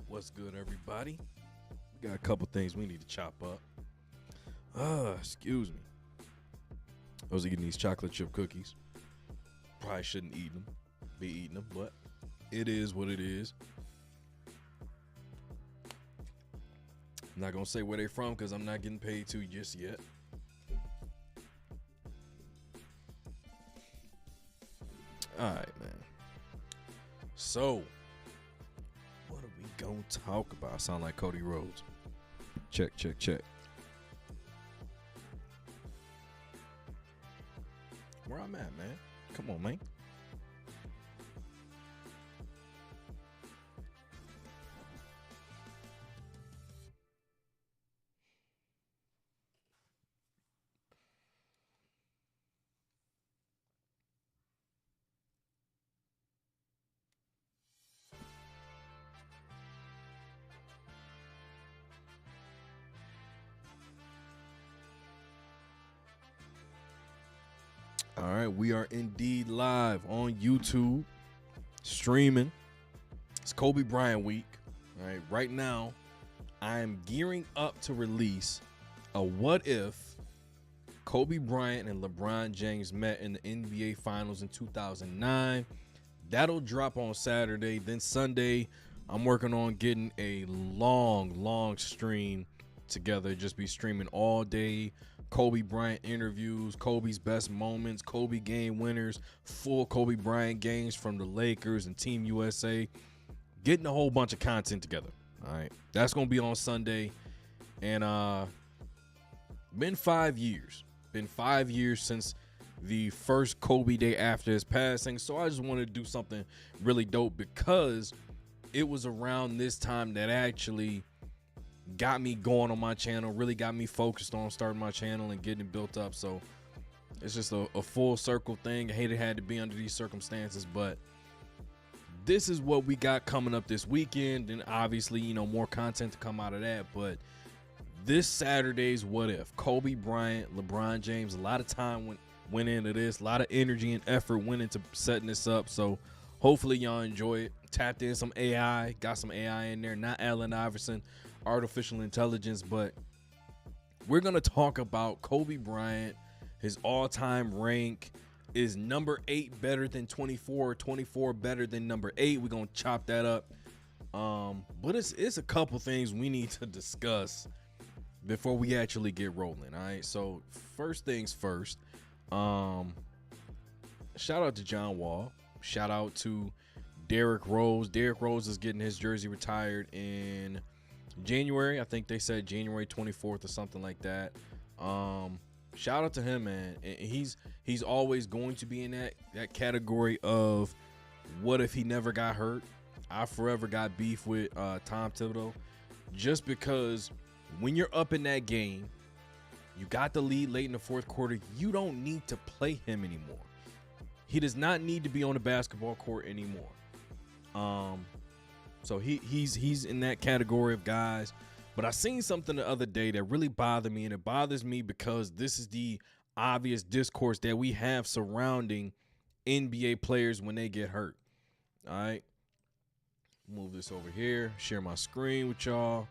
What's good, everybody? We got a couple things we need to chop up. Excuse me. I was eating these chocolate chip cookies. Probably shouldn't be eating them, but it is what it is. I'm not gonna say where they from because I'm not getting paid to just yet. All right, man. So, what are we gonna talk about? I sound like Cody Rhodes. Check. Where I'm at, man. Come on, man. All right, we are indeed live on YouTube, streaming. It's Kobe Bryant week. All right, right now, I am gearing up to release a what if Kobe Bryant and LeBron James met in the NBA Finals in 2009. That'll drop on Saturday. Then Sunday, I'm working on getting a long stream together. Just be streaming all day. Kobe Bryant interviews, Kobe's best moments, Kobe game winners, full Kobe Bryant games from the Lakers and Team USA. Getting a whole bunch of content together. All right. That's going to be on Sunday. And been 5 years. Been 5 years since the first Kobe day after his passing. So I just wanted to do something really dope because it was around this time that actually got me going on my channel, really got me focused on starting my channel and getting it built up. So it's just a full circle thing. I hate it had to be under these circumstances, but this is what we got coming up this weekend. And obviously, you know, more content to come out of that. But this Saturday's what if Kobe Bryant, LeBron James, a lot of time went into this, a lot of energy and effort went into setting this up. So hopefully y'all enjoy it. Tapped in some AI, got some AI in there, not Allen Iverson, artificial intelligence, but we're gonna talk about Kobe Bryant, his all-time rank. Is number 8 better than 24, 24 better than number 8? We're gonna chop that up, but it's a couple things we need to discuss before we actually get rolling. All right, so first things first, shout out to John Wall, shout out to Derrick Rose. Derrick Rose is getting his jersey retired in January. I think they said January 24th or something like that. Shout out to him, man. He's always going to be in that category of what if he never got hurt. I forever got beef with Tom Thibodeau, just because when you're up in that game, you got the lead late in the fourth quarter, you don't need to play him anymore. He does not need to be on the basketball court anymore. So he's in that category of guys. But I seen something the other day that really bothered me, and it bothers me because this is the obvious discourse that we have surrounding NBA players when they get hurt. All right. Move this over here. Share my screen with y'all.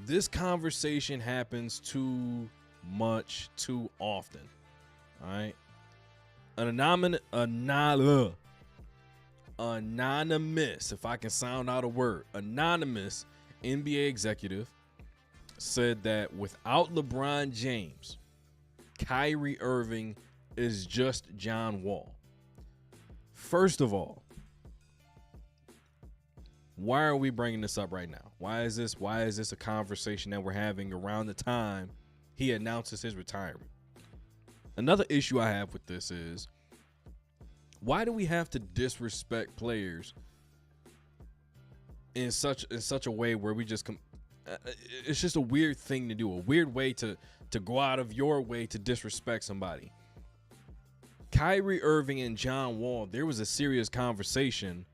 This conversation happens too much, too often. All right. An anonymous, if I can sound out a word, anonymous NBA executive said that without LeBron James, Kyrie Irving is just John Wall. First of all, why are we bringing this up right now? Why is this a conversation that we're having around the time he announces his retirement? Another issue I have with this is, why do we have to disrespect players in such a way where we just it's just a weird thing to do, a weird way to go out of your way to disrespect somebody. Kyrie Irving and John Wall, there was a serious conversation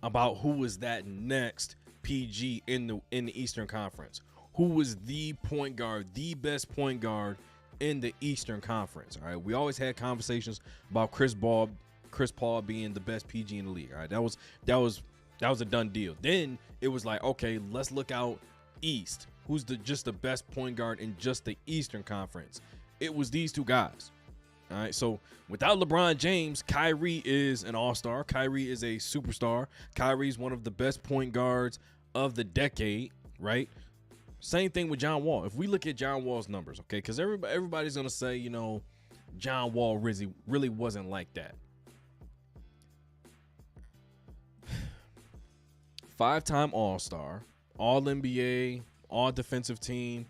about who was that next PG in the Eastern Conference. Who was the point guard, the best point guard in the Eastern Conference. All right. We always had conversations about Chris Paul being the best PG in the league. All right. That was a done deal. Then it was like, okay, let's look out East. Who's just the best point guard in just the Eastern Conference? It was these two guys. All right. So without LeBron James, Kyrie is an all-star. Kyrie is a superstar. Kyrie's one of the best point guards of the decade, right? Same thing with John Wall. If we look at John Wall's numbers, okay, because everybody's going to say, you know, John Wall really wasn't like that. 5-time All-Star, All-NBA, All-Defensive Team,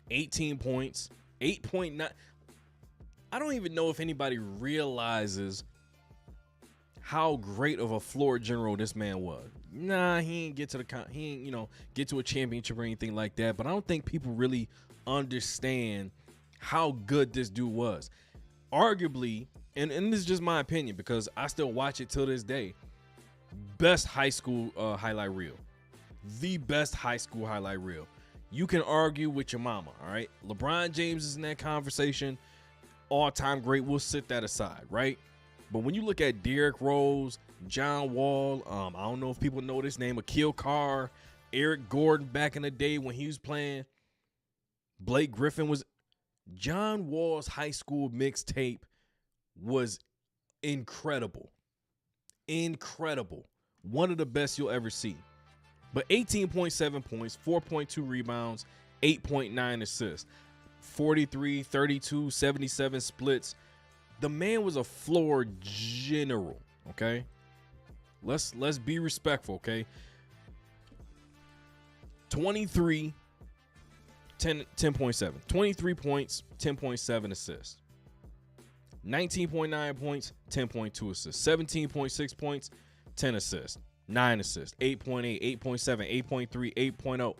18 points, 8.9. I don't even know if anybody realizes how great of a floor general this man was. Nah, he ain't get to get to a championship or anything like that. But I don't think people really understand how good this dude was. Arguably, and this is just my opinion because I still watch it till this day, best high school highlight reel. The best high school highlight reel. You can argue with your mama, all right? LeBron James is in that conversation. All-time great. We'll sit that aside, right? But when you look at Derrick Rose, John Wall, I don't know if people know this name, Akil Carr, Eric Gordon back in the day when he was playing, Blake Griffin was. John Wall's high school mixtape was incredible. Incredible. One of the best you'll ever see. But 18.7 points, 4.2 rebounds, 8.9 assists, 43, 32, 77 splits. The man was a floor general, okay? Let's be respectful, okay? 23, 10.7. 23 points, 10.7 assists. 19.9 points, 10.2 assists. 17.6 points, 10 assists. 9 assists. 8.8, 8.7, 8.3, 8.0.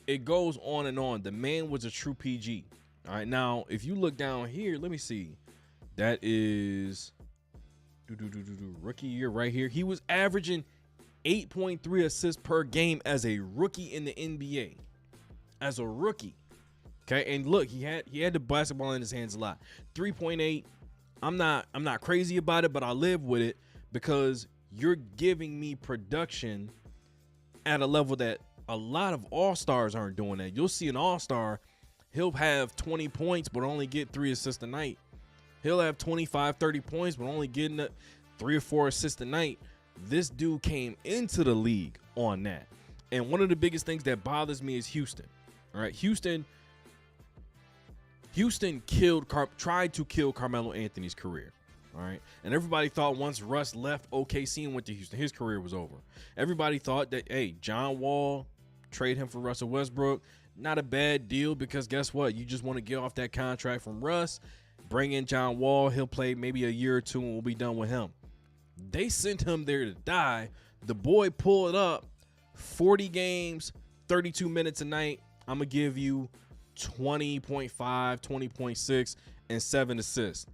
It goes on and on. The man was a true PG. All right, now, if you look down here, let me see. That is rookie year right here. He was averaging 8.3 assists per game as a rookie in the NBA. As a rookie. Okay, and look, he had the basketball in his hands a lot. 3.8. I'm not crazy about it, but I live with it because you're giving me production at a level that a lot of all-stars aren't doing that. You'll see an all-star, he'll have 20 points but only get 3 assists a night. He'll have 25, 30 points but only getting 3 or 4 assists a night. This dude came into the league on that. And one of the biggest things that bothers me is Houston. All right, Houston tried to kill Carmelo Anthony's career. All right. And everybody thought once Russ left OKC and went to Houston, his career was over. Everybody thought that, hey, John Wall, trade him for Russell Westbrook. Not a bad deal because guess what? You just want to get off that contract from Russ, bring in John Wall. He'll play maybe a year or two and we'll be done with him. They sent him there to die. The boy pulled up 40 games, 32 minutes a night. I'm going to give you 20.5, 20.6, and 7 assists.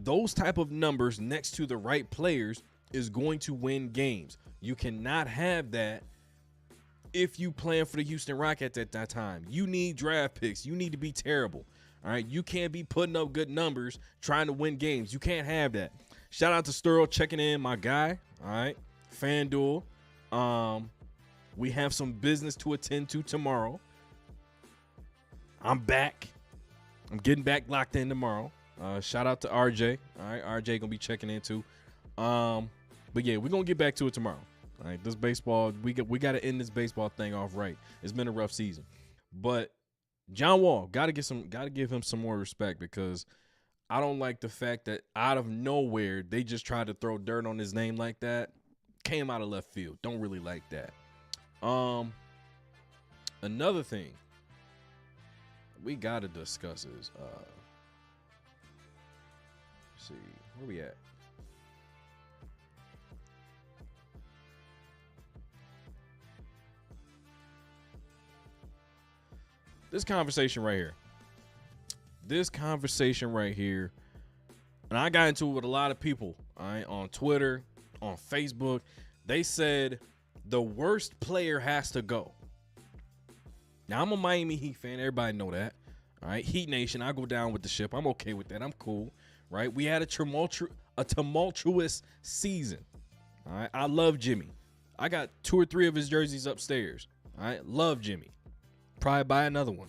Those type of numbers next to the right players is going to win games. You cannot have that if you plan for the Houston Rockets at that time. You need draft picks. You need to be terrible. All right, you can't be putting up good numbers trying to win games. You can't have that. Shout out to Sterl checking in, my guy. All right, FanDuel. We have some business to attend to tomorrow. I'm back. I'm getting back locked in tomorrow. Shout out to RJ. All right, RJ gonna be checking in too. But yeah, we're gonna get back to it tomorrow. All right, this baseball, we got to end this baseball thing off right. It's been a rough season, but John Wall gotta give him some more respect, because I don't like the fact that out of nowhere they just tried to throw dirt on his name like that. Came out of left field. Don't really like that. Another thing we gotta discuss is let's see, where we at? This conversation right here, and I got into it with a lot of people, all right, on Twitter, on Facebook. They said the worst player has to go. Now, I'm a Miami Heat fan. Everybody know that, all right? Heat Nation, I go down with the ship. I'm okay with that. I'm cool, right? We had a tumultuous season, all right? I love Jimmy. I got 2 or 3 of his jerseys upstairs, all right? Love Jimmy. Probably buy another one.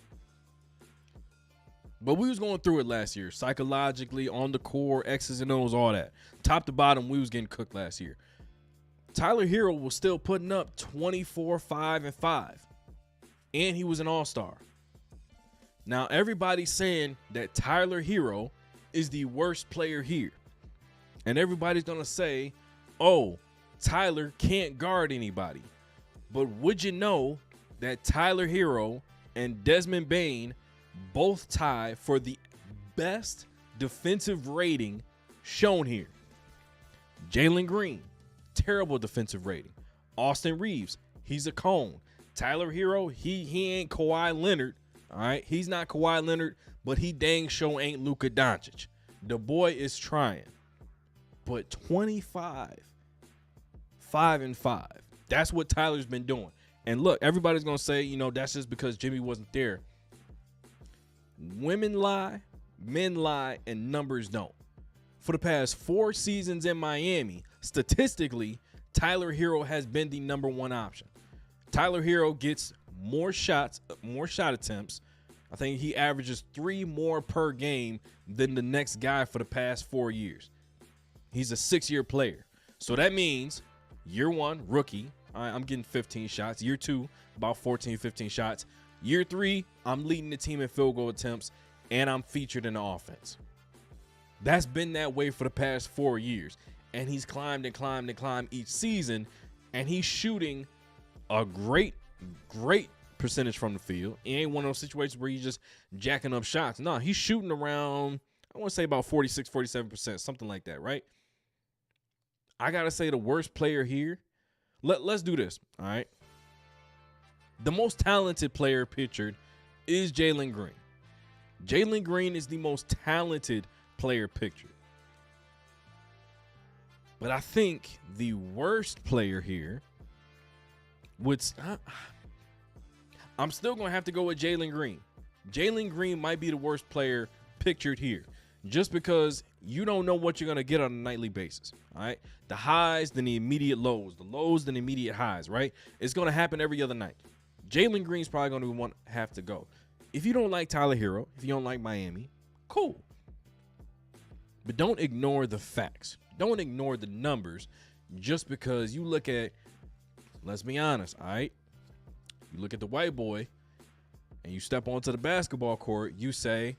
But we was going through it last year, psychologically, on the core, X's and O's, all that. Top to bottom, we was getting cooked last year. Tyler Hero was still putting up 24, 5, and 5. And he was an all-star. Now, everybody's saying that Tyler Hero is the worst player here. And everybody's going to say, oh, Tyler can't guard anybody. But would you know that Tyler Hero and Desmond Bane both tie for the best defensive rating shown here? Jalen Green, terrible defensive rating. Austin Reeves, he's a cone. Tyler Hero, he ain't Kawhi Leonard, all right? He's not Kawhi Leonard, but he dang sure ain't Luka Doncic. The boy is trying. But 25, 5 and 5. That's what Tyler's been doing. And look, everybody's going to say, you know, that's just because Jimmy wasn't there. Women lie, men lie, and numbers don't. For the past 4 seasons in Miami, statistically, Tyler Hero has been the number 1 option. Tyler Hero gets more shot attempts. I think he averages 3 more per game than the next guy for the past 4 years. He's a 6-year player. So that means year 1, rookie, I'm getting 15 shots. Year 2, about 14, 15 shots. Year 3, I'm leading the team in field goal attempts, and I'm featured in the offense. That's been that way for the past 4 years. And he's climbed and climbed and climbed each season, and he's shooting a great percentage from the field. It ain't one of those situations where he's just jacking up shots. No, he's shooting around, I want to say about 46, 47%, something like that, right? I got to say the worst player here. Let's do this, all right? The most talented player pictured is Jalen Green. Jalen Green is the most talented player pictured. But I think the worst player here I'm still going to have to go with Jalen Green. Jalen Green might be the worst player pictured here, just because you don't know what you're going to get on a nightly basis, all right? The highs, then the immediate lows. The lows, then the immediate highs, right? It's going to happen every other night. Jalen Green's probably going to have to go. If you don't like Tyler Hero, if you don't like Miami, cool. But don't ignore the facts. Don't ignore the numbers just because you look at, let's be honest, all right? You look at the white boy and you step onto the basketball court, you say,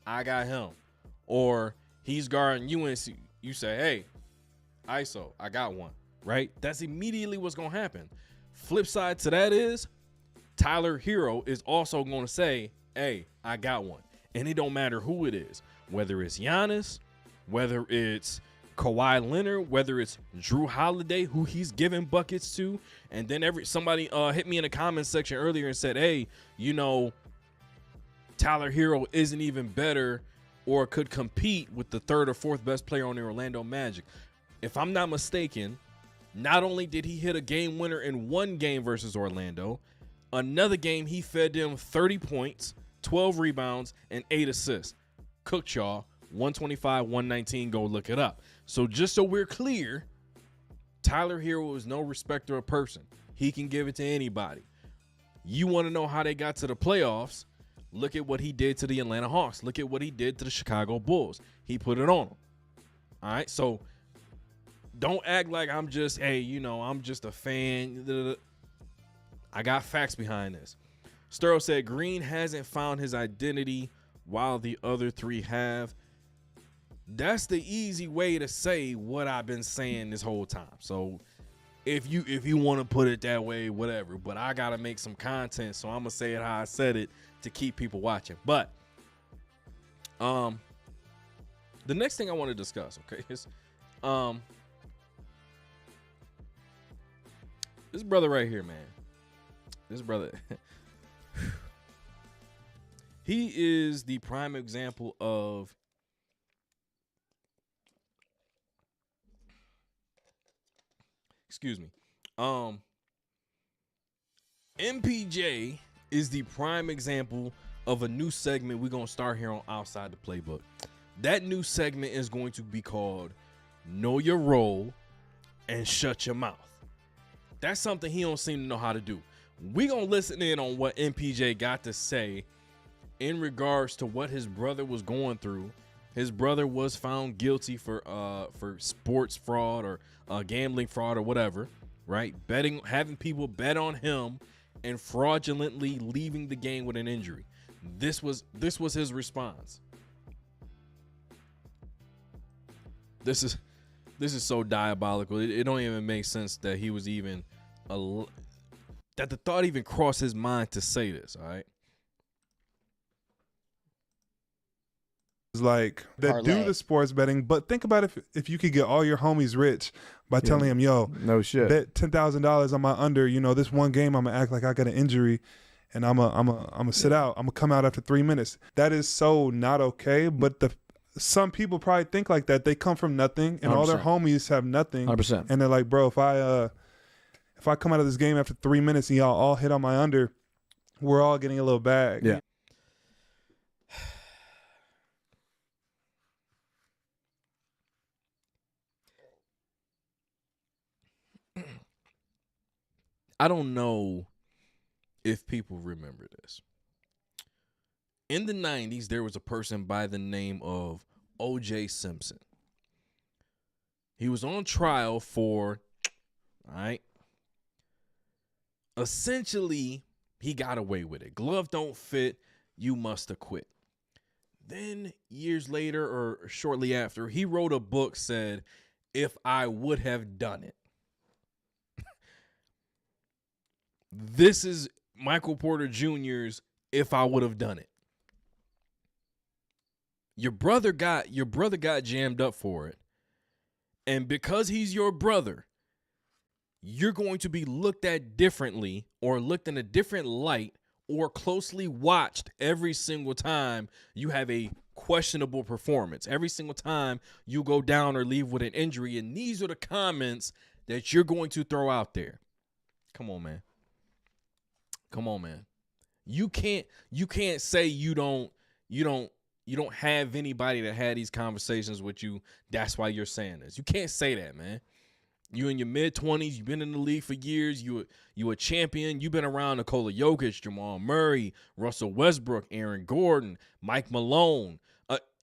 I got him. Or he's guarding UNC. You say, hey, ISO, I got one, right? That's immediately what's going to happen. Flip side to that is Tyler Hero is also going to say, hey, I got one. And it don't matter who it is, whether it's Giannis, whether it's Kawhi Leonard, whether it's Drew Holiday, who he's giving buckets to. And then somebody hit me in the comments section earlier and said, hey, you know, Tyler Hero isn't even better or could compete with the 3rd or 4th best player on the Orlando Magic. If I'm not mistaken, not only did he hit a game winner in one game versus Orlando, another game he fed them 30 points, 12 rebounds, and 8 assists. Cooked y'all 125, 119. Go look it up. So just so we're clear, Tyler Hero is no respecter of person. He can give it to anybody. You want to know how they got to the playoffs? Look at what he did to the Atlanta Hawks. Look at what he did to the Chicago Bulls. He put it on them. All right, so don't act like I'm just, hey, I'm just a fan. I got facts behind this. Sturl said Green hasn't found his identity while the other three have. That's the easy way to say what I've been saying this whole time. So if you want to put it that way, whatever. But I got to make some content, so I'm going to say it how I said it to keep people watching. But the next thing I want to discuss, okay, is this brother right here, man. This brother, he is the prime example of MPJ is the prime example of a new segment we're going to start here on Outside the Playbook. That new segment is going to be called Know Your Role and Shut Your Mouth. That's something he don't seem to know how to do. We going to listen in on what MPJ got to say in regards to what his brother was going through. His brother was found guilty for sports fraud or gambling fraud or whatever, right? Having people bet on him and fraudulently leaving the game with an injury. This was his response. This is so diabolical. It don't even make sense that he was even that the thought even crossed his mind to say this. All right. Like that do the sports betting, but think about if you could get all your homies rich by telling him, yo, no shit, bet $10,000 on my under, this one game I'm gonna act like I got an injury and I'm gonna sit out. I'm gonna come out after 3 minutes. That is so not okay. But some people probably think like that. They come from nothing and 100%. All their homies have nothing. 100%. And they're like, bro, if I come out of this game after 3 minutes and y'all all hit on my under, we're all getting a little bag. Yeah. I don't know if people remember this. In the 90s, there was a person by the name of O.J. Simpson. He was on trial for, all right, essentially, he got away with it. Glove don't fit, you must have quit. Then years later or shortly after, he wrote a book, said, If I Would Have Done It. This is Michael Porter Jr.'s If I Would Have Done It. Your brother got jammed up for it. And because he's your brother, you're going to be looked at differently or looked in a different light or closely watched every single time you have a questionable performance. Every single time you go down or leave with an injury. And these are the comments that you're going to throw out there. Come on, man. Come on, man. You can't say you don't have anybody that had these conversations with you. That's why you're saying this. You can't say that, man. You in your mid-20s. You've been in the league for years. You a champion. You've been around Nikola Jokic, Jamal Murray, Russell Westbrook, Aaron Gordon, Mike Malone.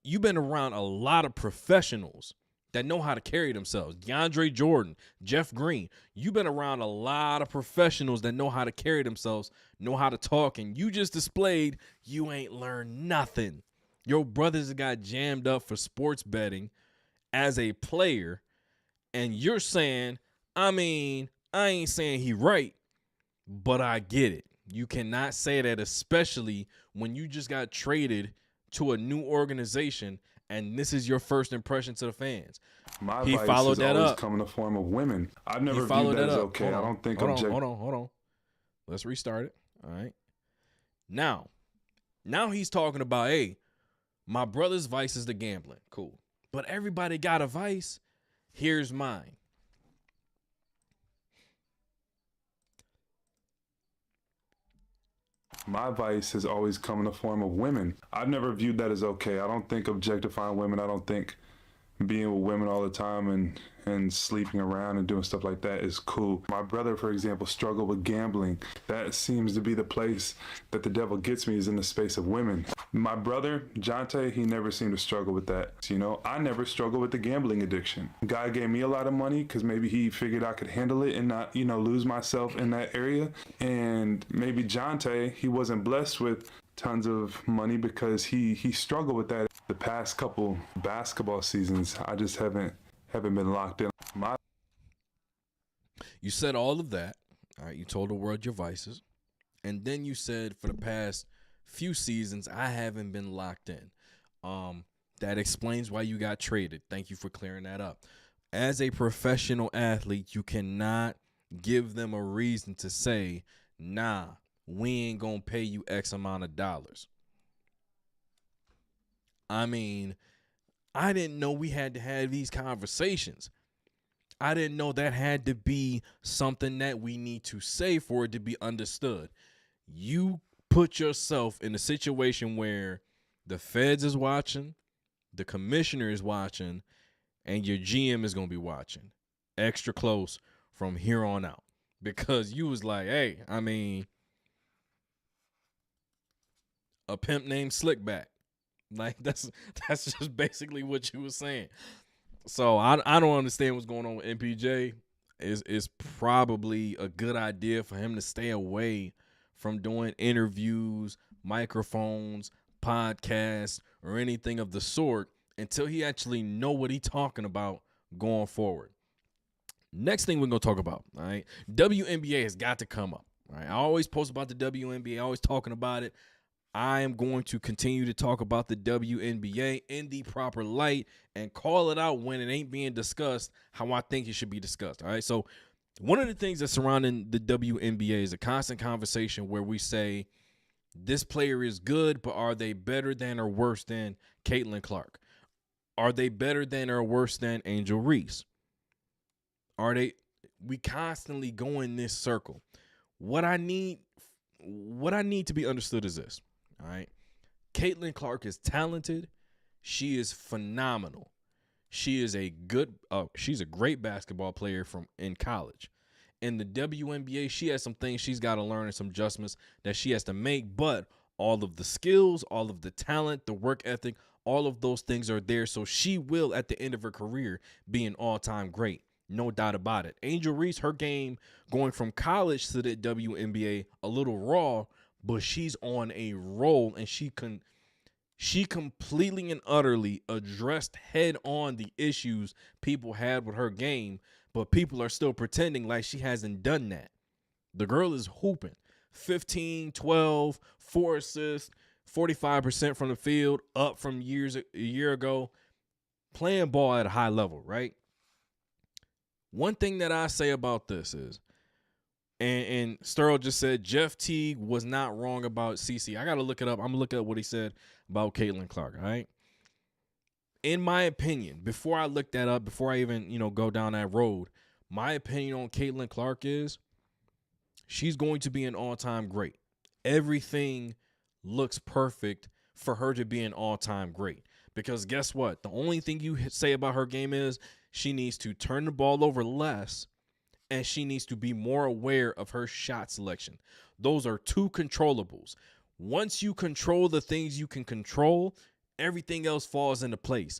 You've been around a lot of professionals that know how to carry themselves. DeAndre Jordan, Jeff Green. You've been around a lot of professionals that know how to carry themselves, know how to talk, and you just displayed you ain't learned nothing. Your brothers got jammed up for sports betting as a player, and you're saying, I ain't saying he right, but I get it. You cannot say that, especially when you just got traded to a new organization, and this is your first impression to the fans. My he advice followed has that always up. come in the form of women. I've never viewed that as okay. I don't think hold on. Let's restart it. All right. Now he's talking about, hey, my brother's vice is the gambling. Cool. But everybody got a vice. Here's mine. My vice has always come in the form of women. I've never viewed that as okay. I don't think objectifying women, I don't think being with women all the time and sleeping around and doing stuff like that is cool. My brother, for example, struggled with gambling. That seems to be the place that the devil gets me, is in the space of women. My brother, Jonte, he never seemed to struggle with that. You know, I never struggled with the gambling addiction. Guy gave me a lot of money because maybe he figured I could handle it and not, you know, lose myself in that area. And maybe Jonte, he wasn't blessed with tons of money because he struggled with that. The past couple basketball seasons, I just haven't been locked in. You said all of that. All right, you told the world your vices. And then you said for the past few seasons, I haven't been locked in. That explains why you got traded. Thank you for clearing that up. As a professional athlete, you cannot give them a reason to say, nah, we ain't gonna pay you X amount of dollars. I mean, I didn't know we had to have these conversations. I didn't know that had to be something that we need to say for it to be understood. You put yourself in a situation where the feds is watching, the commissioner is watching, and your GM is going to be watching extra close from here on out. Because you was like, hey, I mean, a pimp named Slickback. Like, that's just basically what you were saying. So I don't understand what's going on with MPJ. It's probably a good idea for him to stay away from doing interviews, microphones, podcasts, or anything of the sort until he actually know what he's talking about going forward. Next thing we're going to talk about, all right? WNBA has got to come up. All right? I always post about the WNBA, always talking about it. I am going to continue to talk about the WNBA in the proper light and call it out when it ain't being discussed how I think it should be discussed. All right. So one of the things that's surrounding the WNBA is a constant conversation where we say this player is good, but are they better than or worse than Caitlin Clark? Are they better than or worse than Angel Reese? We constantly go in this circle. What I need to be understood is this. All right. Caitlin Clark is talented. She is phenomenal. She is she's a great basketball player in college. In the WNBA, she has some things she's got to learn and some adjustments that she has to make, but all of the skills, all of the talent, the work ethic, all of those things are there. So she will, at the end of her career, be an all-time great. No doubt about it. Angel Reese, her game going from college to the WNBA, a little raw, but she's on a roll, and she completely and utterly addressed head on the issues people had with her game, but people are still pretending like she hasn't done that. The girl is hooping. 15, 12, 4 assists, 45% from the field, up from a year ago, playing ball at a high level, right? One thing that I say about this is, and Sterl just said Jeff Teague was not wrong about CC. I got to look it up. I'm going to look up what he said about Caitlin Clark, all right? In my opinion, before I look that up, before I even, go down that road, my opinion on Caitlin Clark is she's going to be an all-time great. Everything looks perfect for her to be an all-time great. Because guess what? The only thing you say about her game is she needs to turn the ball over less, and she needs to be more aware of her shot selection. Those are two controllables. Once you control the things you can control, everything else falls into place.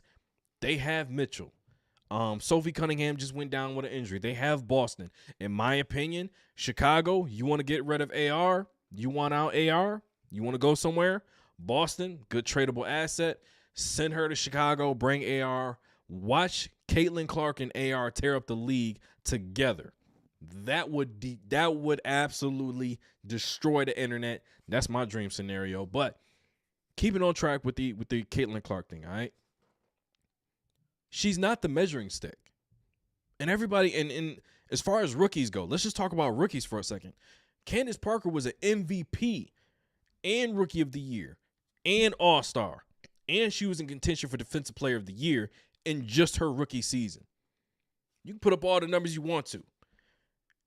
They have Mitchell. Sophie Cunningham just went down with an injury. They have Boston. In my opinion, Chicago, you want to get rid of AR? You want out AR? You want to go somewhere? Boston, good tradable asset. Send her to Chicago, bring AR. Watch Caitlin Clark and AR tear up the league together. That would absolutely destroy the internet. That's my dream scenario. But keeping on track with the Caitlin Clark thing, all right? She's not the measuring stick. And everybody, and as far as rookies go, let's just talk about rookies for a second. Candace Parker was an MVP and Rookie of the Year and All-Star. And she was in contention for Defensive Player of the Year in just her rookie season. You can put up all the numbers you want to.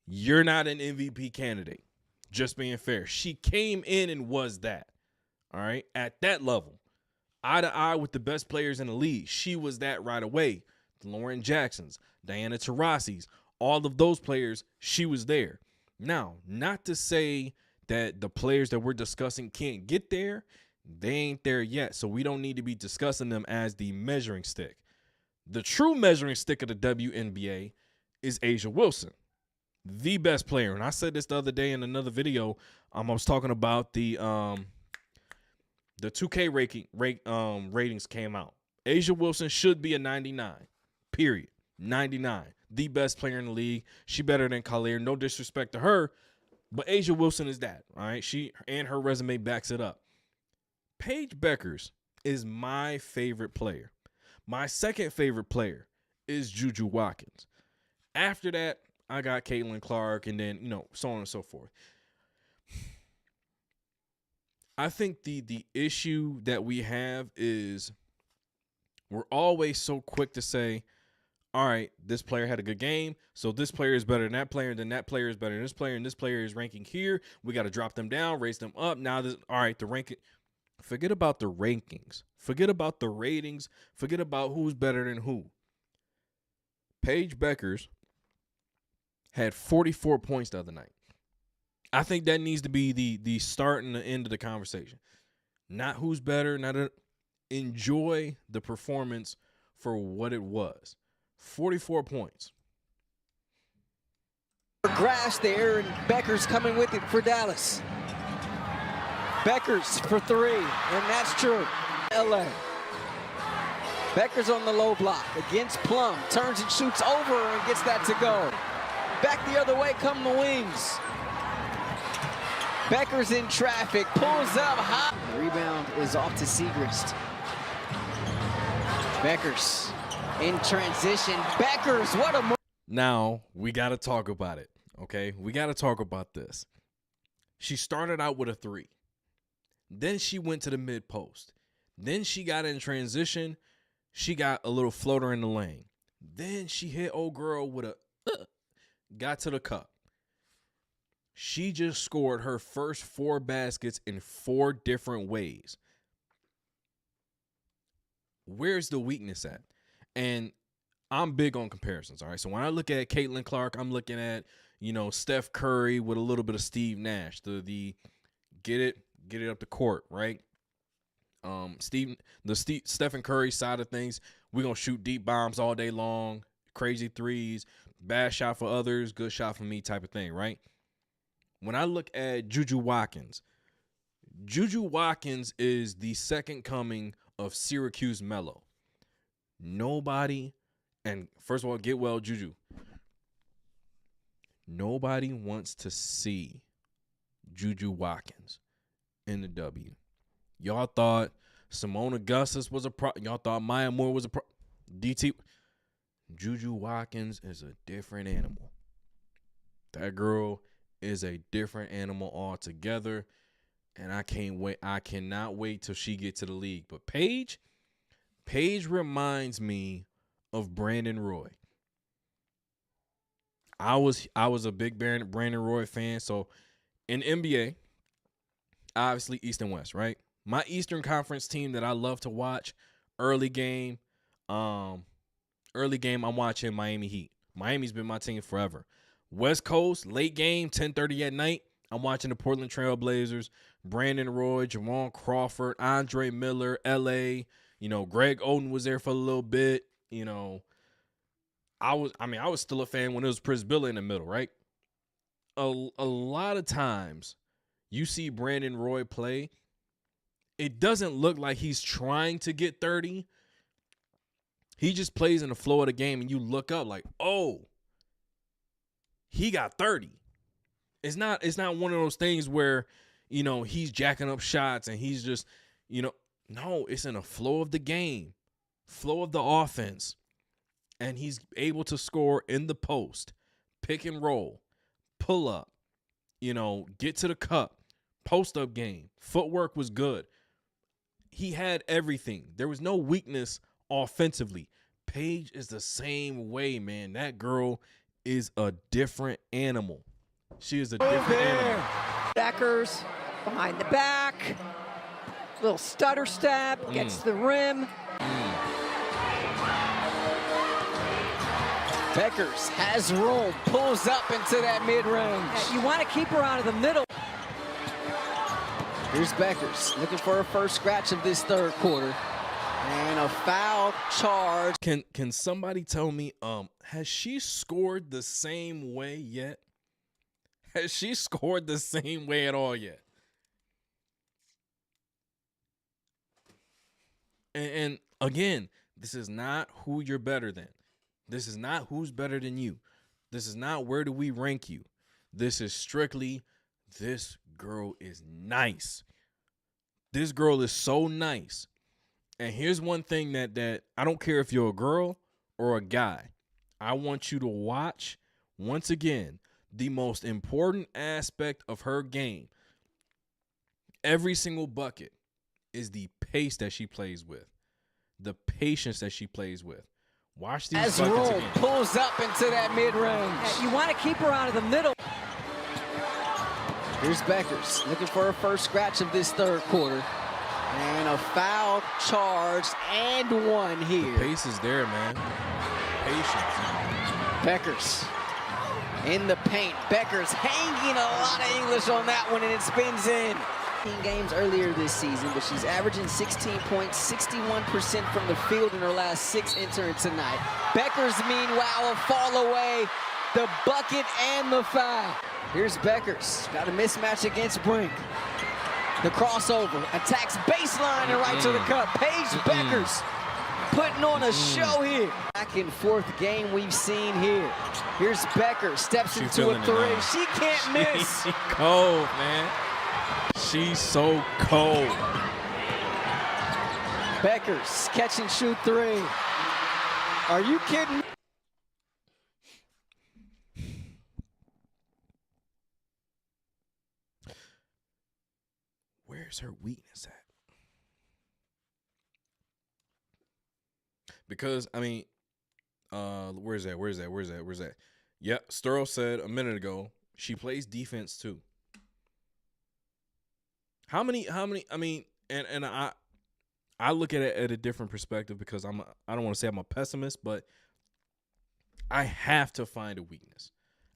You're not an MVP candidate. Just being fair. She came in and was that. All right. At that level, eye to eye with the best players in the league. She was that right away. The Lauren Jacksons, Diana Taurasi's, all of those players, she was there. Now, not to say that the players that we're discussing can't get there. They ain't there yet. So we don't need to be discussing them as the measuring stick. The true measuring stick of the WNBA is A'ja Wilson, the best player. And I said this the other day in another video. I was talking about the 2K ratings came out. A'ja Wilson should be a 99, period. 99, the best player in the league. She better than Collier. No disrespect to her, but A'ja Wilson is that. All right, she and her resume backs it up. Paige Beckers is my favorite player. My second favorite player is Juju Watkins. After that, I got Caitlin Clark, and then, so on and so forth. I think the issue that we have is we're always so quick to say, all right, this player had a good game, so this player is better than that player, and then that player is better than this player, and this player is ranking here. We got to drop them down, raise them up. Now, all right, the ranking. Forget about the rankings. Forget about the ratings. Forget about who's better than who. Paige Beckers had 44 points the other night. I think that needs to be the start and the end of the conversation. Not who's better, enjoy the performance for what it was. 44 points. Grass there, and Beckers coming with it for Dallas. Beckers for three, and that's true. LA. Beckers on the low block against Plum. Turns and shoots over and gets that to go. Back the other way come the wings. Beckers in traffic, pulls up high. The rebound is off to Siegrist. Beckers in transition. Beckers, what a move. Now, we got to talk about it, okay? We got to talk about this. She started out with a three. Then she went to the mid post. Then she got in transition. She got a little floater in the lane. Then she hit old girl with a got to the cup. She just scored her first 4 baskets in 4 different ways. Where's the weakness at? And I'm big on comparisons, all right? So when I look at Caitlin Clark, I'm looking at, Steph Curry with a little bit of Steve Nash. The get it up the court, right? Stephen Curry side of things, we're going to shoot deep bombs all day long, crazy threes, bad shot for others, good shot for me type of thing, right? When I look at Juju Watkins is the second coming of Syracuse Melo. Nobody, and first of all, get well, Juju. Nobody wants to see Juju Watkins in the W. Y'all thought Simone Augustus was a pro. Y'all thought Maya Moore was a pro. DT. Juju Watkins is a different animal. That girl is a different animal altogether. And I can't wait. I cannot wait till she gets to the league. But Paige reminds me of Brandon Roy. I was a big Brandon Roy fan. So in NBA, obviously East and West, right? My Eastern Conference team that I love to watch, early game, I'm watching Miami Heat. Miami's been my team forever. West Coast, late game, 10:30 at night, I'm watching the Portland Trail Blazers, Brandon Roy, Jamal Crawford, Andre Miller, LA. Greg Oden was there for a little bit. I was still a fan when it was Prisbilla in the middle, right? A lot of times you see Brandon Roy play, it doesn't look like he's trying to get 30. He just plays in the flow of the game, and you look up like, oh, he got 30. It's not one of those things where, he's jacking up shots and he's just, no, it's in the flow of the game, flow of the offense. And he's able to score in the post, pick and roll, pull up, get to the cup, post-up game. Footwork was good. He had everything. There was no weakness offensively. Paige is the same way, man. That girl is a different animal. She is a different animal. Beckers behind the back. Little stutter step, gets the rim. Beckers has room, pulls up into that mid-range. You want to keep her out of the middle. Here's Beckers looking for her first scratch of this third quarter. And a foul charge. Can somebody tell me, has she scored the same way yet? Has she scored the same way at all yet? And again, this is not who you're better than. This is not who's better than you. This is not where do we rank you. This is strictly, this girl is nice. This girl is so nice. And here's one thing that I don't care if you're a girl or a guy. I want you to watch, once again, the most important aspect of her game. Every single bucket is the pace that she plays with. The patience that she plays with. Watch these as buckets room again. pulls up into that mid-range. You want to keep her out of the middle. Here's Beckers looking for her first scratch of this third quarter. And a foul charged and one here. Pace is there, man. Patience. Beckers in the paint. Beckers hanging a lot of English on that one, and it spins in. Games earlier this season, but she's averaging 16 points, 61% from the field in her last 6 entering tonight. Beckers, meanwhile, a fall away, the bucket and the foul. Here's Beckers, got a mismatch against Brink. The crossover, attacks baseline and right to the cup. Paige Beckers putting on a show here. Back and forth game we've seen here. Here's Beckers, steps into a three. She can't miss. She cold, man. She's so cold. Beckers, catch and shoot three. Are you kidding? Where's her weakness at? Because, I mean, where's that? Yeah, Sturl said a minute ago, she plays defense too. How many, I mean, and I look at it at a different perspective because I don't want to say I'm a pessimist, but I have to find a weakness.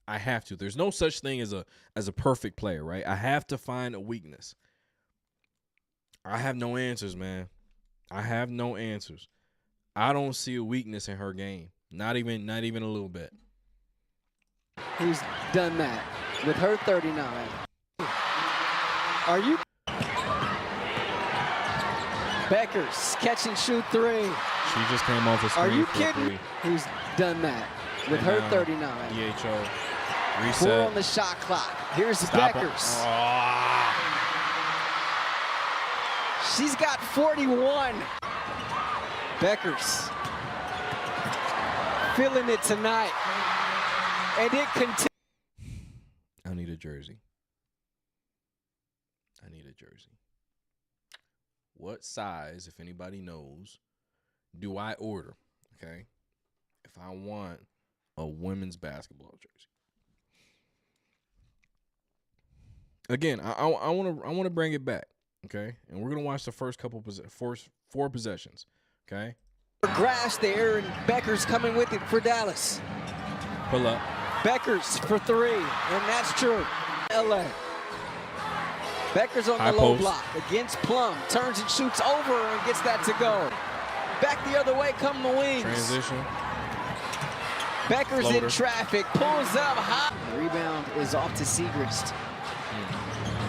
I have to. There's no such thing as a perfect player, right? I have to find a weakness. I have no answers, man. I have no answers. I don't see a weakness in her game. Not even a little bit. Who's done that with her 39? Are you? Beckers, catch and shoot three. She just came off a screen. Are you for kidding? three. Who's done that with her 39? DHO. 4 Reset. on the shot clock. Here's Stop Beckers. Oh. She's got 41. Beckers feeling it tonight. And it continues. I need a jersey. I need a jersey. What size, if anybody knows, do I order? Okay. If I want a women's basketball jersey. Again, I want to bring it back. Okay, and we're gonna watch the first couple four possessions. Okay, Grass there, and Beckers coming with it for Dallas. pull up. Beckers for three, and that's true. LA. Beckers on High the low post. block against Plum, turns and shoots over and gets that to go. Back the other way come the wings. Transition. Beckers Floater. in traffic, pulls up high. Rebound is off to Siegrist.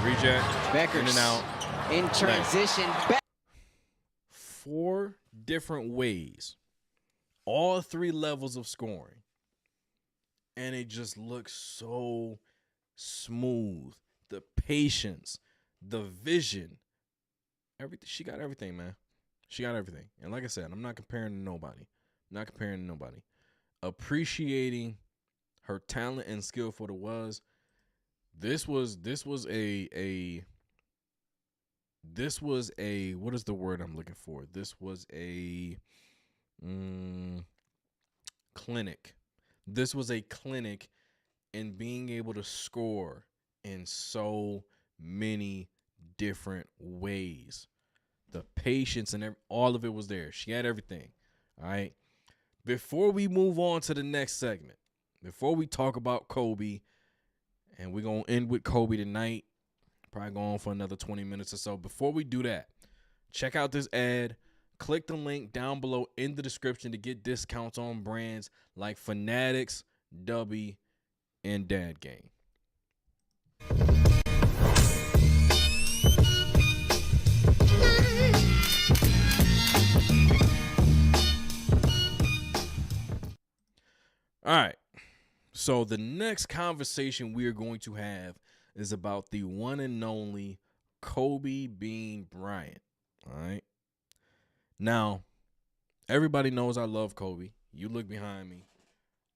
Reject. Beckers In and out. in transition. 4 different ways, all 3 levels of scoring, and it just looks so smooth. The patience, the vision, everything. She got everything, man. She got everything. And like I said, I'm not comparing to nobody. Appreciating her talent and skill for what it was. This was a what is the word I'm looking for? This was a clinic. This was a clinic in being able to score in so many different ways. The patience and all of it was there. She had everything. All right. Before we move on to the next segment, before we talk about Kobe, and we're going to end with Kobe tonight, probably go on for another 20 minutes or so. Before we do that, check out this ad. Click the link down below in the description to get discounts on brands like Fanatics, Dubby, and Dad Game. All right. So the next conversation we are going to have is about the one and only Kobe Bean Bryant. All right. Now, everybody knows I love Kobe. You look behind me.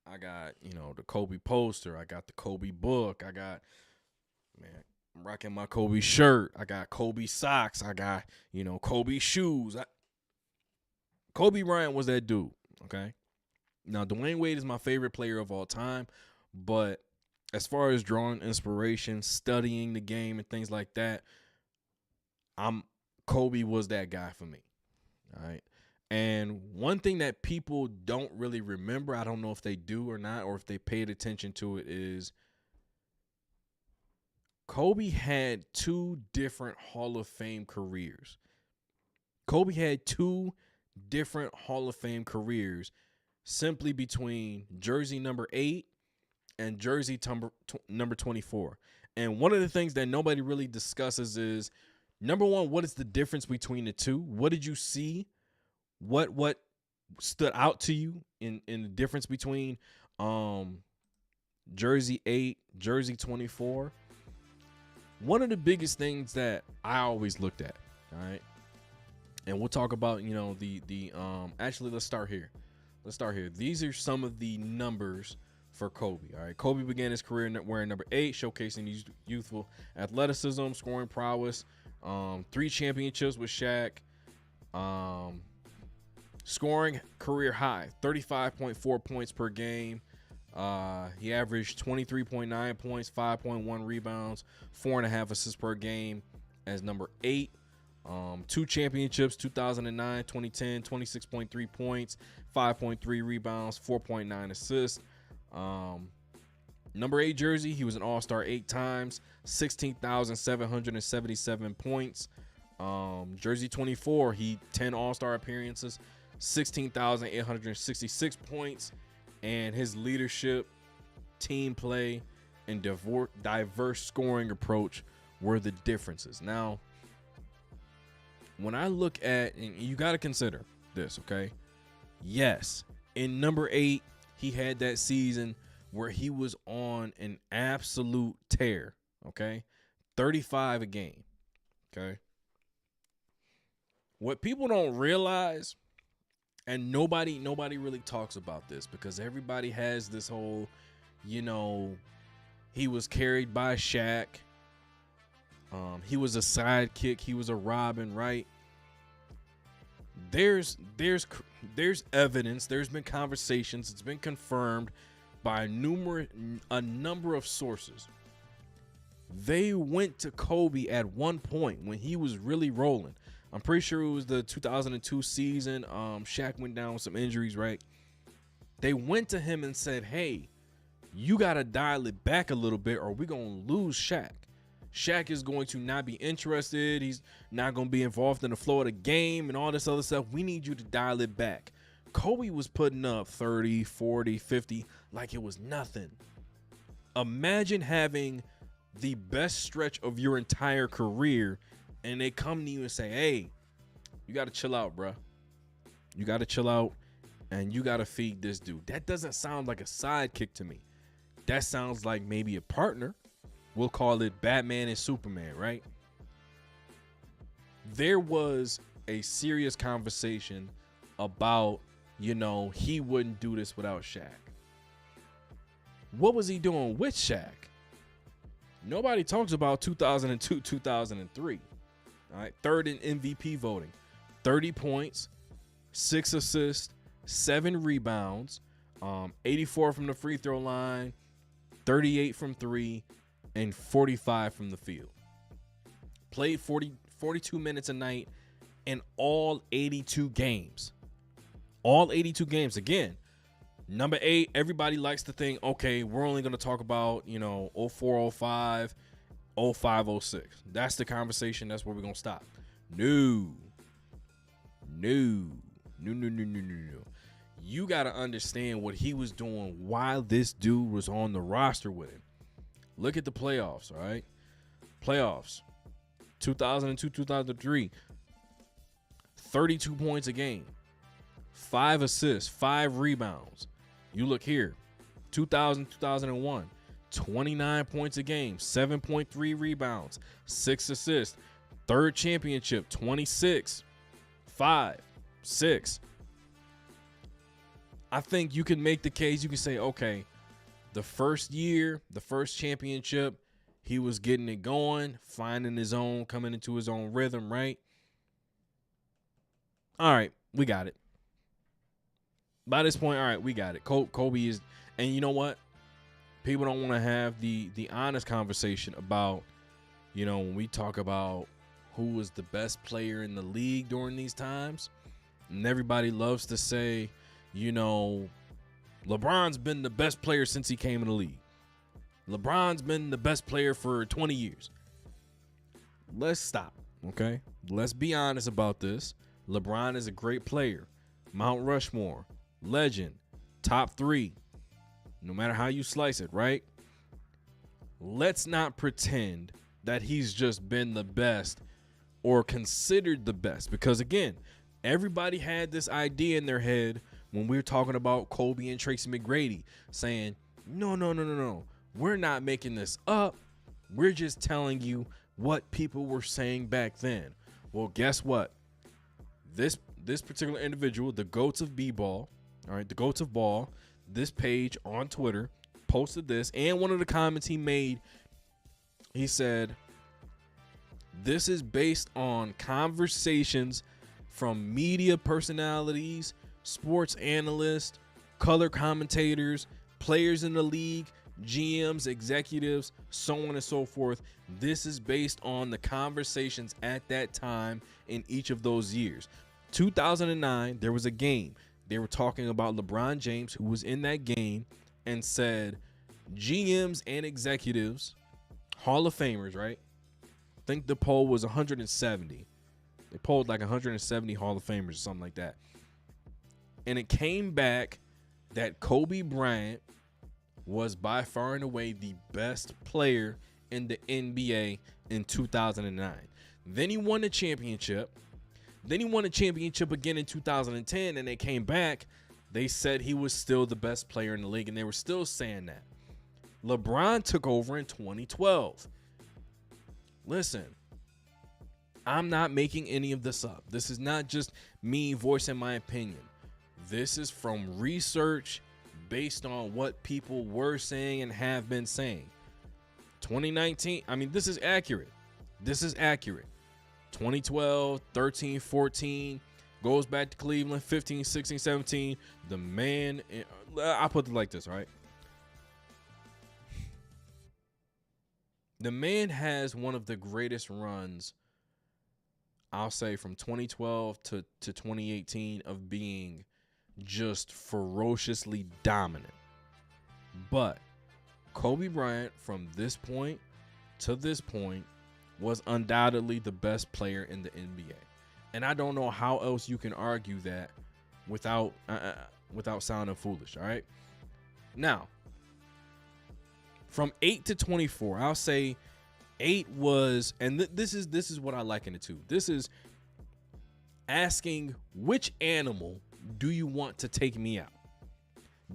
I got, the Kobe poster. I got the Kobe book. I'm rocking my Kobe shirt. I got Kobe socks. I got, Kobe shoes. Kobe Bryant was that dude, okay? Now, Dwayne Wade is my favorite player of all time, but as far as drawing inspiration, studying the game, and things like that, Kobe was that guy for me. All right. And one thing that people don't really remember, I don't know if they do or not, or if they paid attention to it, is Kobe had 2 different Hall of Fame careers. Kobe had 2 different Hall of Fame careers simply between jersey number 8 and jersey number 24. And one of the things that nobody really discusses is, number one, what is the difference between the two? What did you see? What stood out to you in the difference between jersey 8, jersey 24? One of the biggest things that I always looked at, all right? And we'll talk about, actually, let's start here. These are some of the numbers for Kobe. All right. Kobe began his career wearing number 8, showcasing his youthful athleticism, scoring prowess, 3 championships with Shaq, scoring career high, 35.4 points per game. He averaged 23.9 points, 5.1 rebounds, 4.5 assists per game as number 8. 2 championships, 2009, 2010, 26.3 points, 5.3 rebounds, 4.9 assists. Number 8 jersey, he was an all-star 8 times, 16,777 points. Jersey 24, he 10 all-star appearances, 16,866 points. And his leadership, team play, and diverse scoring approach were the differences. Now, when I look at, and you got to consider this, okay? Yes, in number 8, he had that season where he was on an absolute tear, okay? 35 a game, okay? What people don't realize, and nobody really talks about this, because everybody has this whole, he was carried by Shaq. He was a sidekick. He was a Robin, right? There's evidence. There's been conversations. It's been confirmed by a number of sources. They went to Kobe at one point when he was really rolling. I'm pretty sure it was the 2002 season. Shaq went down with some injuries, right? They went to him and said, hey, you got to dial it back a little bit or we're going to lose Shaq. Shaq is going to not be interested. He's not going to be involved in the flow of the game and all this other stuff. We need you to dial it back. Kobe was putting up 30, 40, 50 like it was nothing. Imagine having the best stretch of your entire career and they come to you and say, hey, you got to chill out, bruh. You got to chill out and you got to feed this dude. That doesn't sound like a sidekick to me. That sounds like maybe a partner. We'll call it Batman and Superman, right? There was a serious conversation about, he wouldn't do this without Shaq. What was he doing with Shaq? Nobody talks about 2002, 2003. All right, third in MVP voting, 30 points, 6 assists, 7 rebounds, 84 from the free throw line, 38 from 3, and 45 from the field. played 42 minutes a night in all 82 games. All 82 games. Again, number 8, everybody likes to think, okay, we're only going to talk about, 04, 05, 05, 06. That's the conversation. That's where we're going to stop. No. You got to understand what he was doing while this dude was on the roster with him. Look at the playoffs, all right? Playoffs, 2002, 2003, 32 points a game, 5 assists, 5 rebounds. You look here, 2000, 2001, 29 points a game, 7.3 rebounds, 6 assists. Third championship, 26, 5, 6. I think you can make the case. You can say, okay, the first year, the first championship, he was getting it going, finding his own, coming into his own rhythm, right? All right, we got it. By this point, all right, we got it. Kobe is, and you know what? People don't want to have the honest conversation about, when we talk about who was the best player in the league during these times. And everybody loves to say, LeBron's been the best player since he came in the league. LeBron's been the best player for 20 years. Let's stop, okay? Let's be honest about this. LeBron is a great player. Mount Rushmore, legend, top 3, no matter how you slice it, right? Let's not pretend that he's just been the best or considered the best, because again, everybody had this idea in their head when we were talking about Kobe and Tracy McGrady, saying, no, we're not making this up. We're just telling you what people were saying back then. Well, guess what? This particular individual, the GOATs of B-ball, all right, the GOATs of ball, this page on Twitter posted this, and one of the comments he made, he said, this is based on conversations from media personalities, sports analysts, color commentators, players in the league, GMs, executives, so on and so forth. This is based on the conversations at that time in each of those years. 2009, there was a game. They were talking about LeBron James, who was in that game, and said GMs and executives, Hall of Famers, right? I think the poll was 170. They polled like 170 Hall of Famers or something like that. And it came back that Kobe Bryant was by far and away the best player in the NBA in 2009. Then he won the championship. Then he won a championship again in 2010, and they came back. They said he was still the best player in the league, and they were still saying that. LeBron took over in 2012. Listen, I'm not making any of this up. This is not just me voicing my opinion. This is from research based on what people were saying and have been saying. 2019, I mean, this is accurate. This is accurate. 2012, 13, 14, goes back to Cleveland, 15, 16, 17. The man, I'll put it like this, right? The man has one of the greatest runs, I'll say, from 2012 to 2018 of being just ferociously dominant. But Kobe Bryant, from this point to this point, was undoubtedly the best player in the NBA. And I don't know how else you can argue that without sounding foolish, all right? Now, from 8 to 24, I'll say 8 was, and this is what I liken it to. This is asking, which animal do you want to take me out?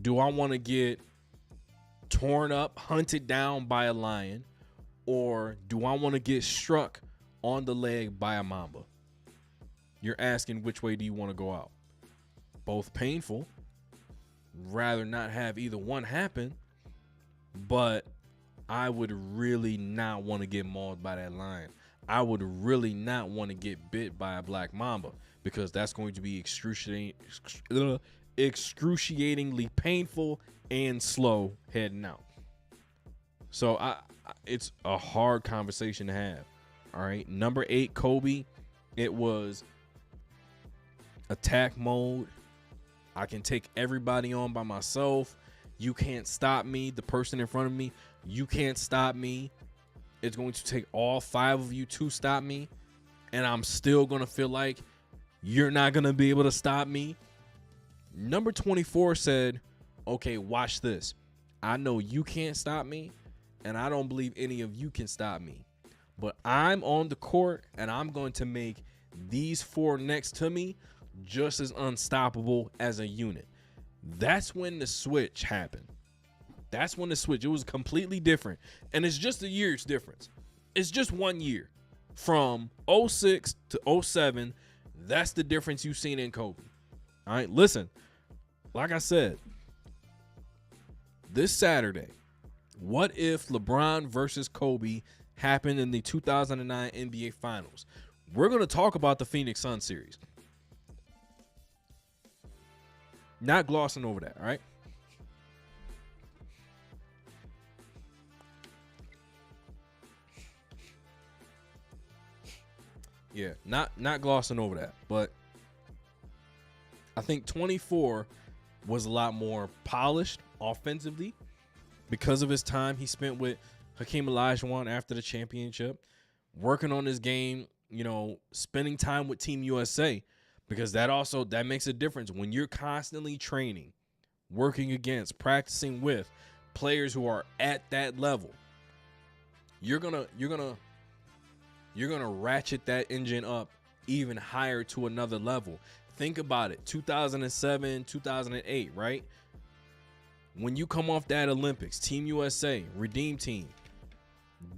Do I want to get torn up, hunted down by a lion, or do I want to get struck on the leg by a mamba? You're asking, which way do you want to go out? Both painful. Rather not have either one happen, but I would really not want to get mauled by that lion. I would really not want to get bit by a black mamba, because that's going to be excruciatingly painful and slow heading out. So it's a hard conversation to have. All right. Number 8, Kobe. It was attack mode. I can take everybody on by myself. You can't stop me. The person in front of me, you can't stop me. It's going to take all 5 of you to stop me. And I'm still going to feel like you're not going to be able to stop me. Number 24 said, okay, watch this. I know you can't stop me, and I don't believe any of you can stop me. But I'm on the court, and I'm going to make these 4 next to me just as unstoppable as a unit. That's when the switch happened. That's when the switch. It was completely different. And it's just a year's difference. It's just 1 year. From 06 to 07, that's the difference you've seen in Kobe. All right, listen. Like I said, this Saturday, what if LeBron versus Kobe happened in the 2009 NBA Finals? We're going to talk about the Phoenix Suns series. Not glossing over that, all right? Yeah, not glossing over that, but I think 24 was a lot more polished offensively because of his time he spent with Hakeem Olajuwon after the championship, working on his game, you know, spending time with Team USA, because that makes a difference when you're constantly training, working against, practicing with players who are at that level. You're gonna ratchet that engine up even higher to another level. Think about it. 2007, 2008, right? When you come off that Olympics, Team USA, Redeem Team,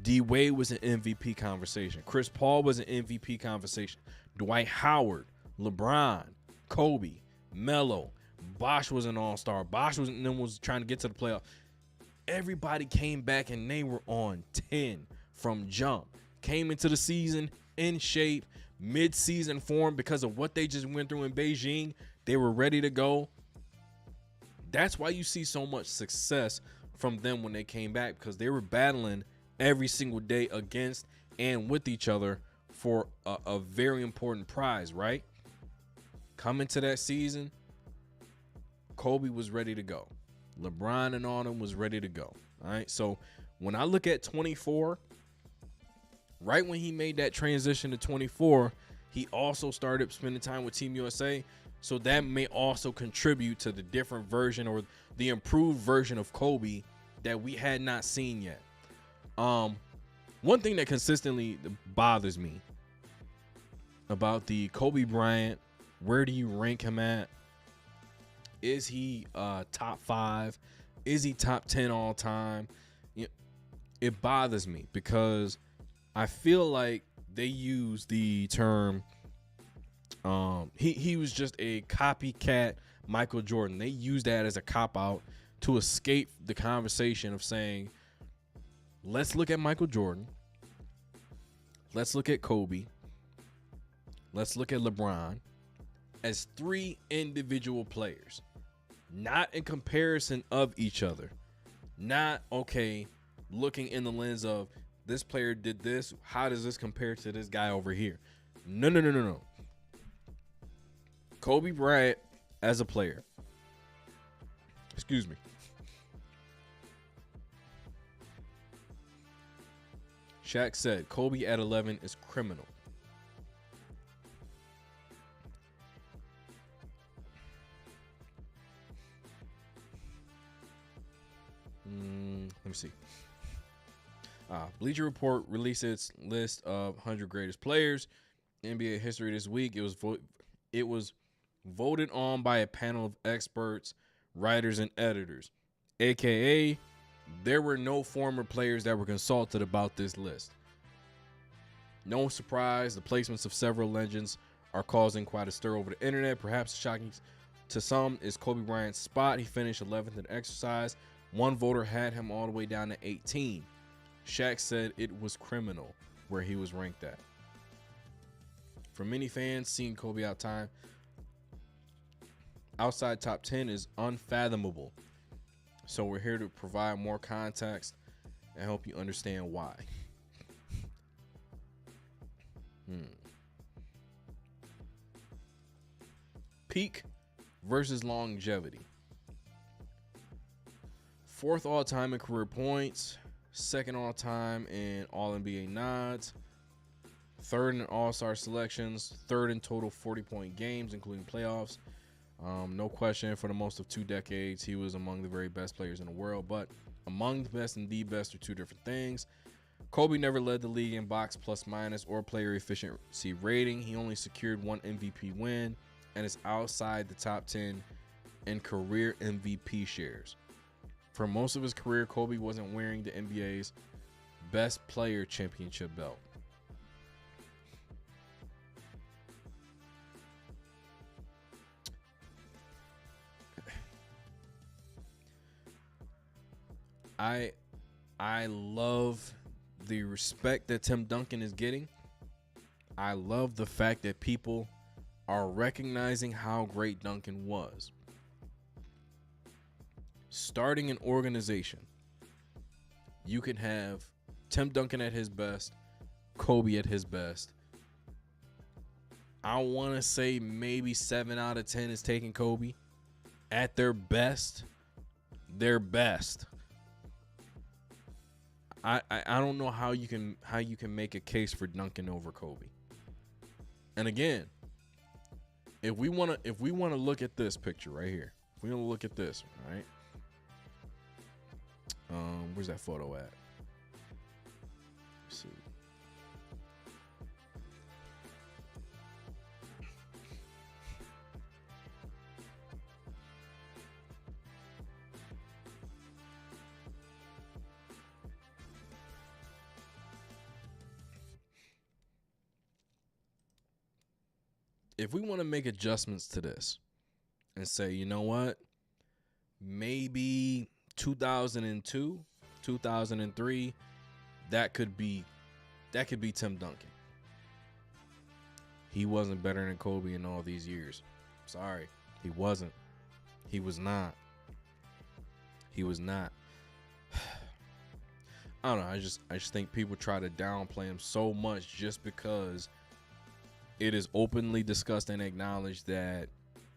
D Wade was an MVP conversation. Chris Paul was an MVP conversation. Dwight Howard, LeBron, Kobe, Melo, Bosh was an all-star. Bosh was trying to get to the playoff. Everybody came back and they were on 10 from jump. Came into the season in shape, mid-season form because of what they just went through in Beijing. They were ready to go. That's why you see so much success from them when they came back, because they were battling every single day against and with each other for a very important prize, right? Coming to that season, Kobe was ready to go. LeBron and all them was ready to go. All right. So when I look at 24, right when he made that transition to 24, he also started spending time with Team USA. So that may also contribute to the different version or the improved version of Kobe that we had not seen yet. One thing that consistently bothers me about the Kobe Bryant, where do you rank him at? Is he top 5? Is he top 10 all time? It bothers me because I feel like they use the term he was just a copycat Michael Jordan. They use that as a cop-out to escape the conversation of saying, let's look at Michael Jordan, let's look at Kobe, let's look at LeBron as 3 individual players, not in comparison of each other. Not, okay, looking in the lens of this player did this, how does this compare to this guy over here? No. Kobe Bryant as a player. Excuse me. Shaq said Kobe at 11 is criminal. Let me see. Bleacher Report released its list of 100 greatest players in NBA history this week. It was voted on by a panel of experts, writers, and editors, aka there were no former players that were consulted about this list. No surprise, the placements of several legends are causing quite a stir over the internet. Perhaps shocking to some is Kobe Bryant's spot. He finished 11th in exercise. One voter had him all the way down to 18. Shaq said it was criminal where he was ranked at. For many fans, seeing Kobe outside top 10 is unfathomable. So we're here to provide more context and help you understand why. Peak versus longevity. 4th all-time in career points, 2nd all-time in All-NBA nods, 3rd in All-Star selections, 3rd in total 40-point games, including playoffs. No question, for the most of 2 decades, he was among the very best players in the world, but among the best and the best are 2 different things. Kobe never led the league in box plus minus or player efficiency rating. He only secured 1 MVP win and is outside the top 10 in career MVP shares. For most of his career, Kobe wasn't wearing the NBA's best player championship belt. I love the respect that Tim Duncan is getting. I love the fact that people are recognizing how great Duncan was. Starting an organization, you can have Tim Duncan at his best, Kobe at his best. I want to say maybe 7 out of 10 is taking Kobe at their best. Their best. I don't know how you can make a case for Duncan over Kobe. And again, if we want to look at this picture right here, if we want to look at this, right? Where's that photo at? Let's see. If we want to make adjustments to this and say, you know what, maybe 2002, 2003, that could be Tim Duncan. He wasn't better than Kobe in all these years. Sorry, he wasn't. He was not. He was not. I don't know. I just think people try to downplay him so much just because it is openly discussed and acknowledged that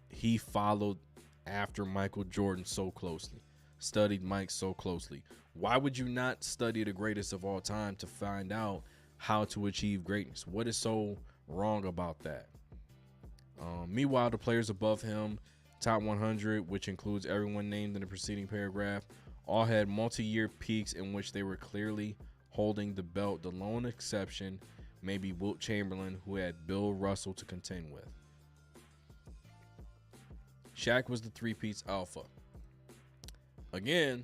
he followed after Michael Jordan so closely, studied Mike so closely. Why would you not study the greatest of all time to find out how to achieve greatness? What is so wrong about that? Meanwhile, the players above him, top 100, which includes everyone named in the preceding paragraph, all had multi-year peaks in which they were clearly holding the belt. The lone exception may be Wilt Chamberlain, who had Bill Russell to contend with. Shaq was the three-peats alpha. Again,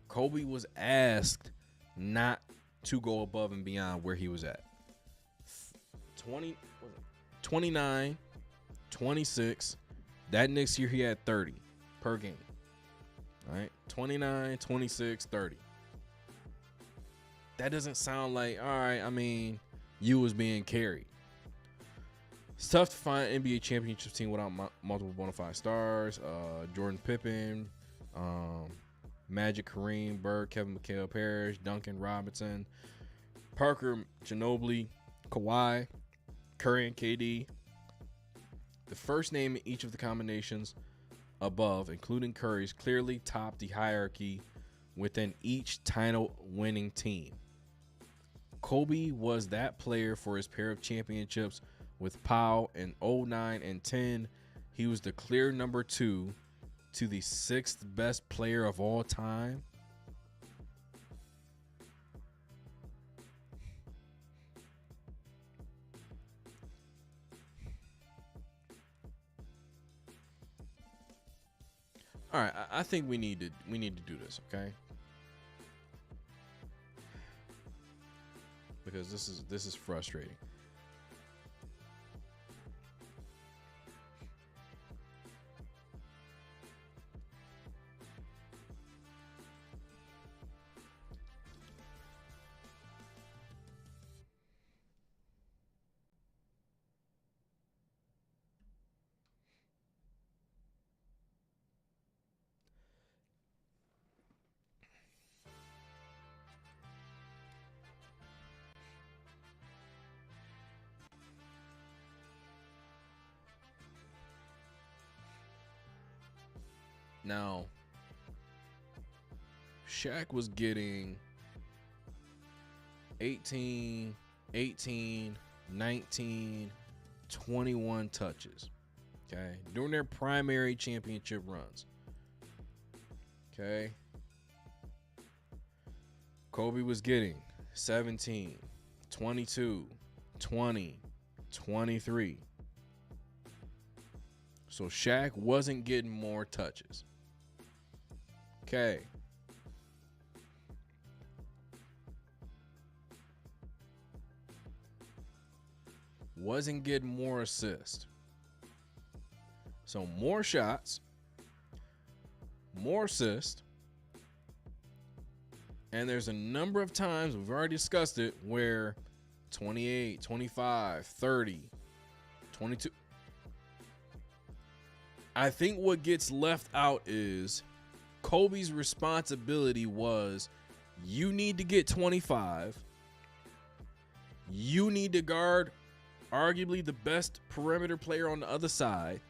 Kobe was asked not to go above and beyond where he was at. 29, 26. That next year he had 30 per game. All right, 29, 26, 30. That doesn't sound like, all right, I mean, you was being carried. It's tough to find an NBA championship team without multiple bona fide stars. Jordan Pippen, Magic, Kareem, Bird, Kevin McHale, Parrish, Duncan Robinson, Parker, Ginobili, Kawhi, Curry, and KD. The first name in each of the combinations above, including Curry's, clearly topped the hierarchy within each title-winning team. Kobe was that player for his pair of championships with Powell in 09 and 10. He was the clear number 2 to the 6th best player of all time. All right, I think we need to do this, okay? Because this is frustrating. Now, Shaq was getting 18, 19, 21 touches, okay, during their primary championship runs. Okay. Kobe was getting 17, 22, 20, 23. So Shaq wasn't getting more touches. Okay. Wasn't getting more assists. So more shots, more assists. And there's a number of times, we've already discussed it, where 28, 25, 30, 22. I think what gets left out is Kobe's responsibility was, you need to get 25. You need to guard arguably the best perimeter player on the other side.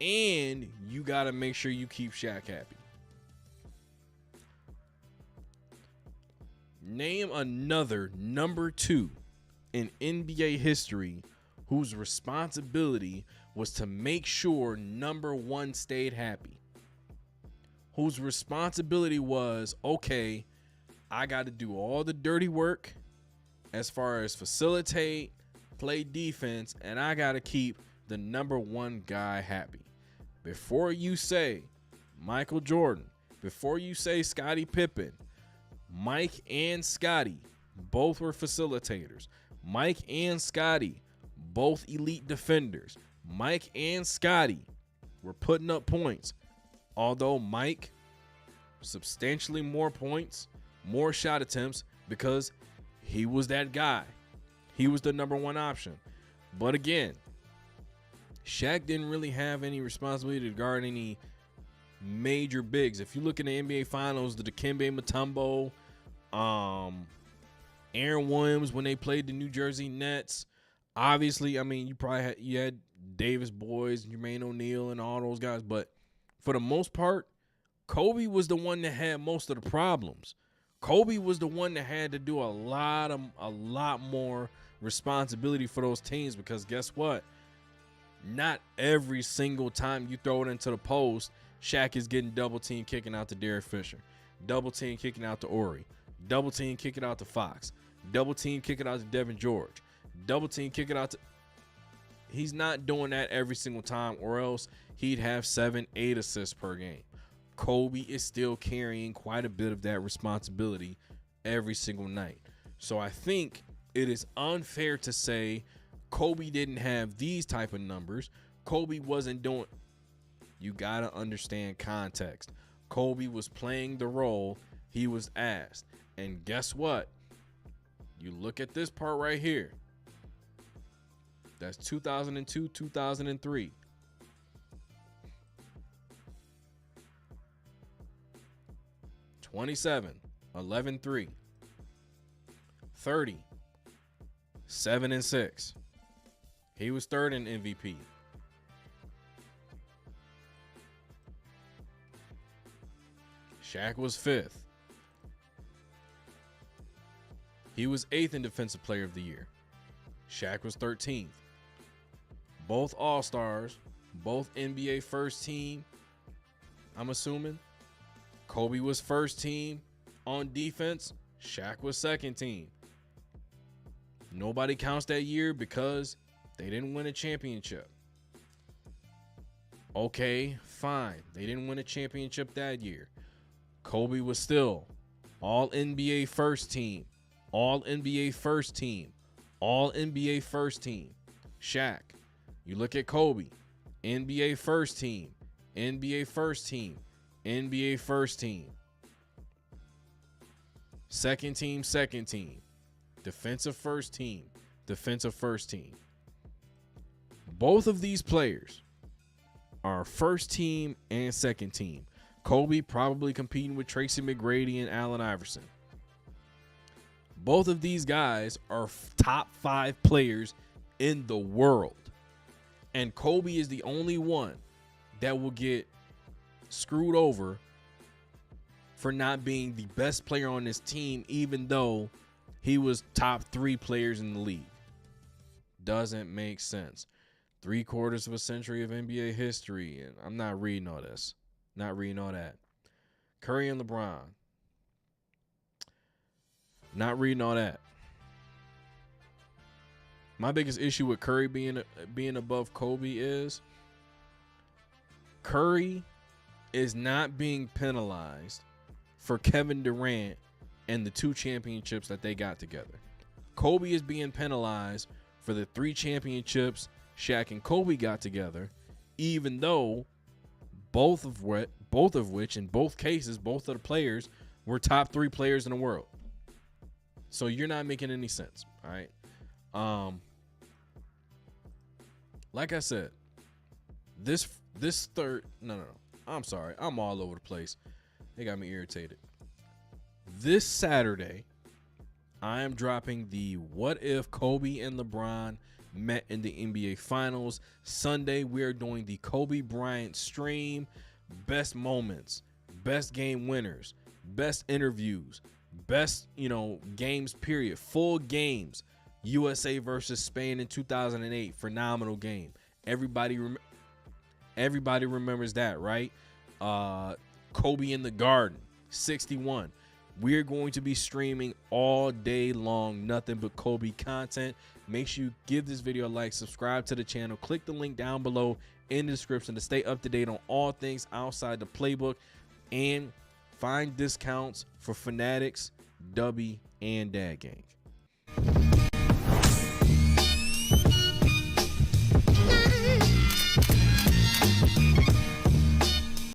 And you got to make sure you keep Shaq happy. Name another number 2 in NBA history whose responsibility was to make sure number 1 stayed happy. Whose responsibility was, okay, I got to do all the dirty work as far as facilitate, play defense, and I got to keep the number 1 guy happy. Before you say Michael Jordan, before you say Scottie Pippen, Mike and Scottie both were facilitators. Mike and Scottie, both elite defenders. Mike and Scottie were putting up points. Although Mike, substantially more points, more shot attempts, because he was that guy. He was the number 1 option. But again, Shaq didn't really have any responsibility to guard any major bigs. If you look at the NBA Finals, the Dikembe Mutombo, Aaron Williams when they played the New Jersey Nets, obviously, I mean, you had Davis Boys, Jermaine O'Neal, and all those guys, but for the most part, Kobe was the one that had most of the problems. Kobe was the one that had to do a lot more responsibility for those teams, because guess what? Not every single time you throw it into the post, Shaq is getting double team kicking out to Derek Fisher, double team kicking out to Ori, double team kicking out to Fox, double team kicking out to Devin George, double team kicking out to. He's not doing that every single time, or else he'd have 7, 8 assists per game. Kobe is still carrying quite a bit of that responsibility every single night. So I think it is unfair to say Kobe didn't have these type of numbers. Kobe wasn't doing. You got to understand context. Kobe was playing the role he was asked. And guess what? You look at this part right here. That's 2002, 2003. (27, 11, 3, 30, 7 and 6. He was third in MVP. Shaq was 5th. He was 8th in Defensive Player of the Year. Shaq was 13th. Both All-Stars, both NBA first team, I'm assuming. Kobe was first team on defense. Shaq was second team. Nobody counts that year because they didn't win a championship. Okay, fine. They didn't win a championship that year. Kobe was still all NBA first team, all NBA first team, all NBA first team. Shaq, you look at Kobe, NBA first team, NBA first team, NBA first team. Second team, defensive first team, defensive first team. Both of these players are first team and second team. Kobe probably competing with Tracy McGrady and Allen Iverson. Both of these guys are top 5 players in the world. And Kobe is the only one that will get screwed over for not being the best player on this team, even though he was top 3 players in the league. Doesn't make sense. 3/4 of a century of NBA history, and I'm not reading all this. Not reading all that. Curry and LeBron. Not reading all that. My biggest issue with Curry being above Kobe is Curry is not being penalized for Kevin Durant and the 2 championships that they got together. Kobe is being penalized for the 3 championships Shaq and Kobe got together, even though both of which in both cases, both of the players were top 3 players in the world. So you're not making any sense, all right? Like I said, this third, no, I'm sorry, I'm all over the place. They got me irritated. This Saturday, I am dropping the What If Kobe and LeBron Met in the NBA Finals. Sunday, we are doing the Kobe Bryant stream, best moments, best game winners, best interviews, best, games period, full games. USA versus Spain in 2008, phenomenal game. Everybody remembers that, right? Kobe in the Garden, 61. We're going to be streaming all day long, nothing but Kobe content. Make sure you give this video a like, subscribe to the channel, click the link down below in the description to stay up to date on all things outside the playbook, and find discounts for Fanatics, Dubby, and Dad Gang.